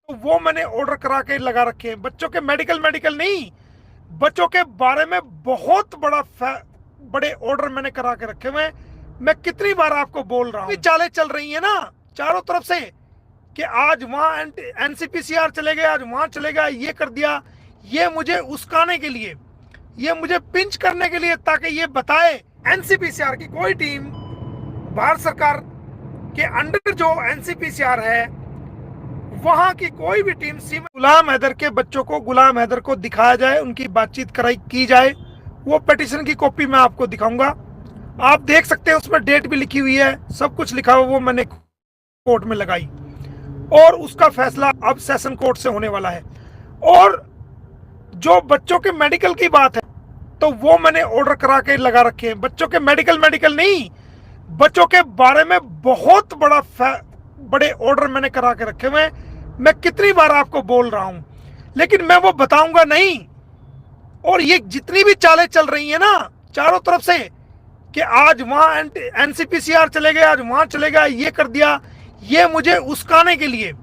तो वो मैंने ऑर्डर करा के लगा रखे हैं। बच्चों के मेडिकल मेडिकल नहीं, बच्चों के बारे में बहुत बड़े ऑर्डर मैंने करा के रखे हुए हैं। मैं कितनी बार आपको बोल रहा हूँ, चालें चल रही है ना चारों तरफ से कि आज वहां एनसीपीसीआर चले गए, आज वहां चले गए, ये कर दिया। ये मुझे उस्काने के लिए, ये मुझे पिंच करने के लिए, ताकि ये बताए एनसीपीसीआर की कोई टीम, भारत सरकार के अंडर जो एनसीपीसीआर है वहां की कोई भी टीम गुलाम हैदर के बच्चों को, गुलाम हैदर को दिखाया जाए, उनकी बातचीत कराई की जाए। वो पिटीशन की कॉपी मैं आपको दिखाऊंगा, आप देख सकते हैं, उसमें डेट भी लिखी हुई है, सब कुछ लिखा हुआ, वो मैंने कोर्ट में लगाई और उसका फैसला अब सेशन कोर्ट से होने वाला है। और जो बच्चों के मेडिकल की बात है, तो वो मैंने ऑर्डर करा के लगा रखे हैं। बच्चों के मेडिकल मेडिकल नहीं, बच्चों के बारे में बहुत बड़े ऑर्डर मैंने करा के रखे हुए हैं। मैं कितनी बार आपको बोल रहा हूं, लेकिन मैं वो बताऊंगा नहीं। और ये जितनी भी चालें चल रही है ना चारों तरफ से कि आज वहां एनसीपीसीआर चले गए, आज वहां चले गए, ये कर दिया, ये मुझे उस्काने के लिए,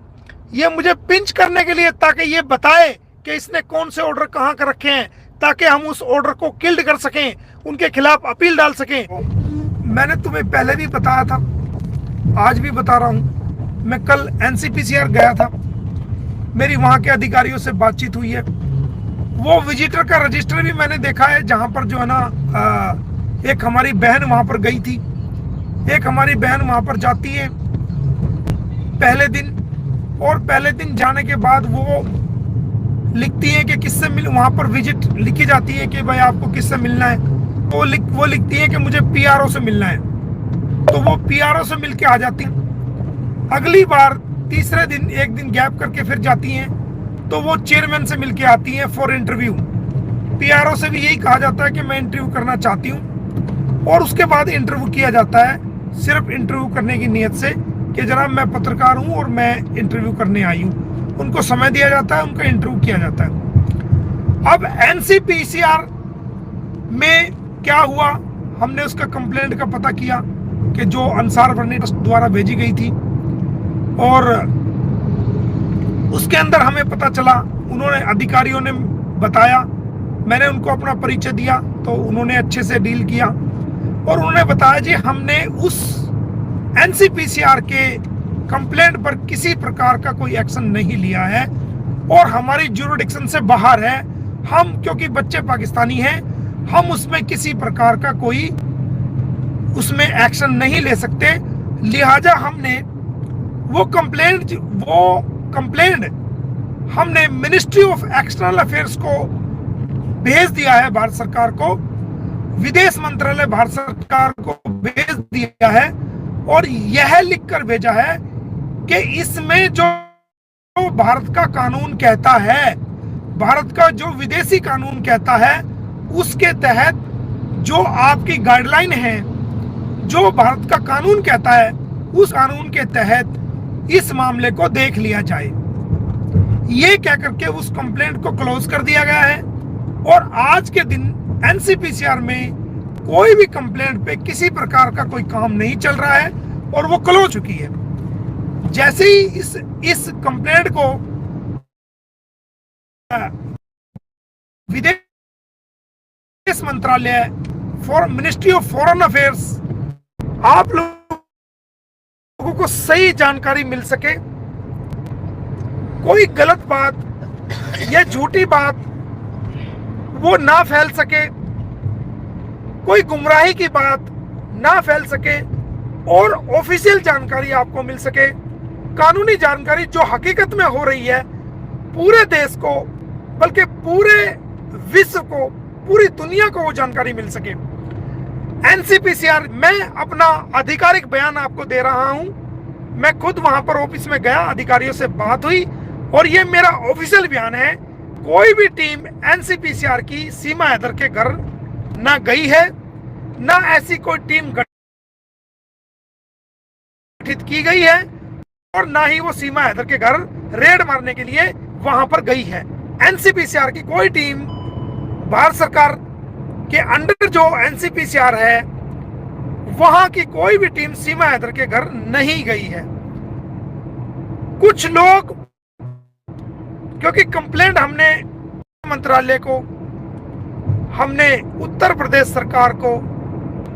ये मुझे पिंच करने के लिए, ताकि ये बताए कि इसने कौन से ऑर्डर कहां कर रखे हैं, ताकि हम उस ऑर्डर को किल्ड कर सकें, उनके खिलाफ अपील डाल सकें। मैंने तुम्हें पहले भी बताया था, आज भी बता रहा हूं, मैं कल एनसीपीसीआर गया था, मेरी वहां के अधिकारियों से बातचीत हुई है। वो विजिटर का रजिस्टर भी मैंने देखा है, जहां पर जो है ना एक हमारी बहन वहां पर गई थी, एक हमारी बहन वहां पर जाती है पहले दिन, और पहले दिन जाने के बाद वो लिखती है कि किससे मिल, वहां पर विजिट लिखी जाती है कि भाई आपको किससे मिलना है, तो वो लिखती है कि मुझे पीआरओ से मिलना है, तो वो पीआरओ से मिलके आ जाती हैं। अगली बार तीसरे दिन एक दिन गैप करके फिर जाती हैं, तो वो चेयरमैन से मिलके आती हैं फॉर इंटरव्यू। पीआरओ से भी यही कहा जाता है कि मैं इंटरव्यू करना चाहती हूँ, और उसके बाद इंटरव्यू किया जाता है, सिर्फ इंटरव्यू करने की नीयत से कि जनाब मैं पत्रकार हूँ और मैं इंटरव्यू करने आई हूँ। उनको समय दिया जाता है, उनका इंटरव्यू किया जाता है। अब एनसीपीसीआर में क्या हुआ, हमने उसका कंप्लेंट का पता किया कि जो अंसार वर्णी ट्रस्ट द्वारा भेजी गई थी, और उसके अंदर हमें पता चला, उन्होंने, अधिकारियों ने बताया, मैंने उनको अपना परिचय दिया, तो उन्होंने अच्छे से डील किया, और उन्होंने बताया जी हमने उस एनसीपीसीआर के कंप्लेंट पर किसी प्रकार का कोई एक्शन नहीं लिया है, और हमारी ज्यूरिडिक्शन से बाहर है, हम क्योंकि बच्चे पाकिस्तानी हैं, हम उसमें किसी प्रकार का कोई उसमें एक्शन नहीं ले सकते। लिहाजा हमने वो कंप्लेंट हमने मिनिस्ट्री ऑफ एक्सटर्नल अफेयर्स को भेज दिया है, भारत सरकार को, विदेश मंत्रालय भारत सरकार को भेज दिया है, और यह लिखकर भेजा है कि इसमें जो भारत का कानून कहता है, भारत का जो विदेशी कानून कहता है, उसके तहत जो आपकी गाइडलाइन है, जो भारत का कानून कहता है, उस कानून के तहत इस मामले को देख लिया जाए। ये कह करके उस कंप्लेंट को क्लोज कर दिया गया है, और आज के दिन एनसीपीसीआर में कोई भी कंप्लेंट पे किसी प्रकार का कोई काम नहीं चल रहा है, और वो क्लोज हो चुकी है। जैसे ही इस कंप्लेंट को विदेश मंत्रालय, for ministry of foreign affairs, आप लोगों को सही जानकारी मिल सके, कोई गलत बात या झूठी बात वो ना फैल सके, कोई गुमराही की बात ना फैल सके, और ऑफिशियल जानकारी आपको मिल सके, कानूनी जानकारी जो हकीकत में हो रही है, पूरे देश को, बल्कि पूरे विश्व को, पूरी दुनिया को वो जानकारी मिल सके। एनसीपीसीआर, मैं अपना आधिकारिक बयान आपको दे रहा हूं, मैं खुद वहां पर ऑफिस में गया, अधिकारियों से बात हुई, और ये मेरा ऑफिशियल बयान है, कोई भी टीम एनसीपीसीआर की सीमा हैदर के घर ना गई है, ना ऐसी कोई टीम गठित की गई है, और ना ही वो सीमा हैदर के घर रेड मारने के लिए वहां पर गई है। एनसीपीसीआर की कोई टीम, भारत सरकार के अंडर जो एनसीपीसीआर है, वहां की कोई भी टीम सीमा हैदर के घर नहीं गई है। कुछ लोग क्योंकि कंप्लेंट हमने मंत्रालय को, हमने उत्तर प्रदेश सरकार को,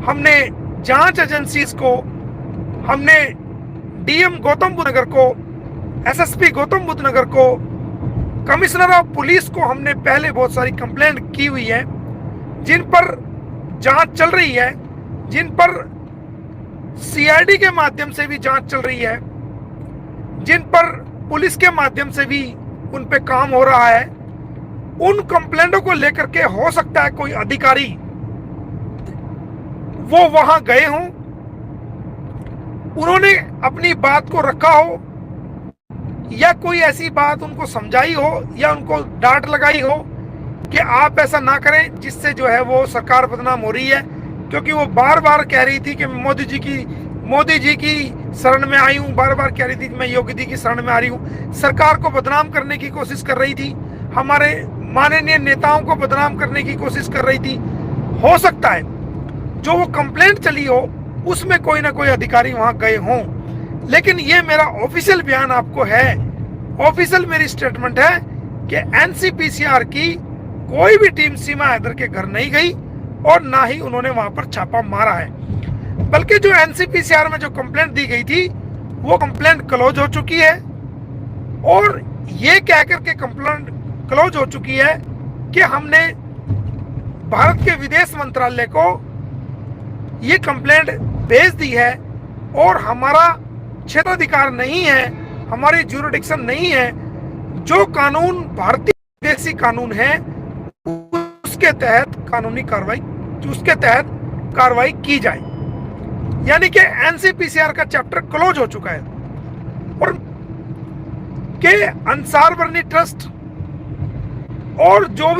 हमने जांच एजेंसीज को, हमने डीएम गौतम बुद्ध नगर को, एसएसपी गौतम बुद्ध नगर को, कमिश्नर ऑफ पुलिस को हमने पहले बहुत सारी कंप्लेंट की हुई है, जिन पर जांच चल रही है, जिन पर सीआईडी के माध्यम से भी जांच चल रही है, जिन पर पुलिस के माध्यम से भी उन पे काम हो रहा है। उन कंप्लेंटों को लेकर के हो सकता है कोई अधिकारी वो वहां गए हों, उन्होंने अपनी बात को रखा हो, या कोई ऐसी बात उनको समझाई हो या उनको डांट लगाई हो कि आप ऐसा ना करें, जिससे जो है वो सरकार बदनाम हो रही है। क्योंकि वो बार बार कह रही थी कि मोदी जी की शरण में आई हूं, बार बार कह रही थी कि मैं योगी जी की शरण में आ रही हूं। सरकार को बदनाम करने की कोशिश कर रही थी, हमारे माननीय नेताओं को बदनाम करने की कोशिश कर रही थी। हो सकता है जो वो कंप्लेंट चली हो उसमें कोई ना कोई अधिकारी वहां गए हों, लेकिन ये मेरा ऑफिशियल बयान आपको है, ऑफिशियल मेरी स्टेटमेंट है कि एनसीपीसीआर की कोई भी टीम सीमा हैदर के घर नहीं गई और ना ही उन्होंने वहां पर छापा मारा है। बल्कि जो एनसीपीसीआर में जो कंप्लेंट दी गई थी वो कंप्लेंट क्लोज हो चुकी है, और ये कहकर के कंप्लेंट क्लोज हो चुकी है कि हमने भारत के विदेश मंत्रालय को ये कंप्लेंट भेज दी है और हमारा क्षेत्राधिकार नहीं है, हमारी ज्यूरिडिक्शन नहीं है। जो कानून भारतीय विदेशी कानून है उसके तहत कानूनी कार्रवाई, उसके तहत कार्रवाई की जाए। यानी कि एनसीपीसीआर का चैप्टर क्लोज हो चुका है। और के अंसार बरनी ट्रस्ट और जो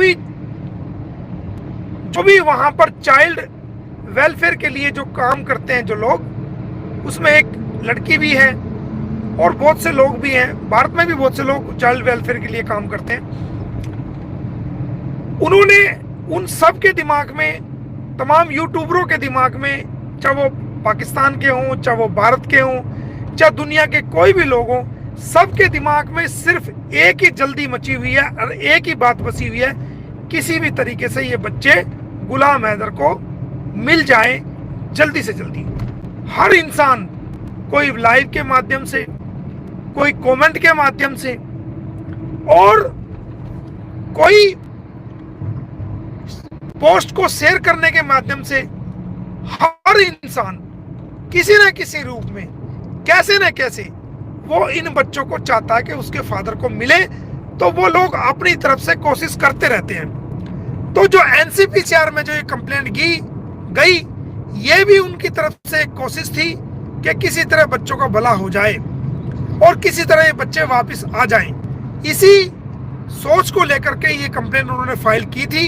भी वहां पर चाइल्ड वेलफेयर के लिए जो काम करते हैं जो लोग, उसमें एक लड़की भी है और बहुत से लोग भी हैं, भारत में भी बहुत से लोग चाइल्ड वेलफेयर के लिए काम करते हैं। उन्होंने उन सब के दिमाग में, तमाम यूट्यूबरों के दिमाग में, चाहे वो पाकिस्तान के हों, चाहे वो भारत के हों, चाहे दुनिया के कोई भी लोग हों, सबके दिमाग में सिर्फ एक ही जल्दी मची हुई है और एक ही बात बसी हुई है, किसी भी तरीके से ये बच्चे गुलाम हैदर को मिल जाएं जल्दी से जल्दी। हर इंसान, कोई लाइव के माध्यम से, कोई कमेंट के माध्यम से, और कोई पोस्ट को शेयर करने के माध्यम से, हर इंसान किसी न किसी रूप में, कैसे न कैसे, वो इन बच्चों को चाहता है कि उसके फादर को मिले। तो वो लोग अपनी तरफ से कोशिश करते रहते हैं। तो जो एनसीपीसीआर में जो ये कंप्लेंट गई, ये भी उनकी तरफ से एक कोशिश थी कि किसी तरह बच्चों का भला हो जाए और किसी तरह ये बच्चे वापस आ जाएं। इसी सोच को लेकर के ये कंप्लेंट उन्होंने फाइल की थी।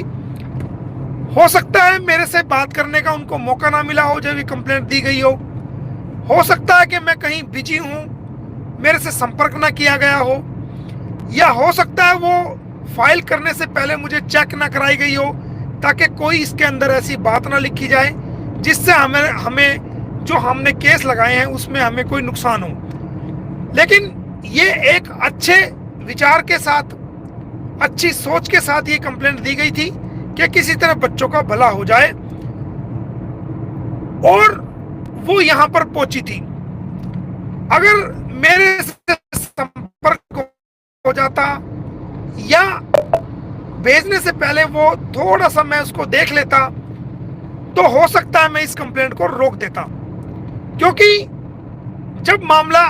हो सकता है मेरे से बात करने का उनको मौका ना मिला हो जब ये कंप्लेंट दी गई हो सकता है कि मैं कहीं बिजी हूं, मेरे से संपर्क ना किया गया हो, या हो सकता है वो फाइल करने से पहले मुझे चेक ना कराई गई हो, ताकि कोई इसके अंदर ऐसी बात ना लिखी जाए जिससे हमें जो हमने केस लगाए हैं उसमें हमें कोई नुकसान हो। लेकिन ये एक अच्छे विचार के साथ, अच्छी सोच के साथ ये कंप्लेंट दी गई थी कि किसी तरह बच्चों का भला हो जाए, और वो यहां पर पहुंची थी। अगर मेरे से संपर्क हो जाता या भेजने से पहले वो थोड़ा सा मैं उसको देख लेता, तो हो सकता है मैं इस कंप्लेंट को रोक देता। क्योंकि जब मामला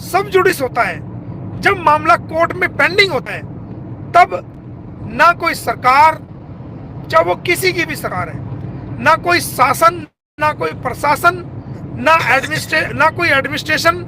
सब जुडिस होता है, जब मामला कोर्ट में पेंडिंग होता है, तब ना कोई सरकार, चाहे वो किसी की भी सरकार है, ना कोई शासन, ना कोई प्रशासन, ना कोई एडमिनिस्ट्रेशन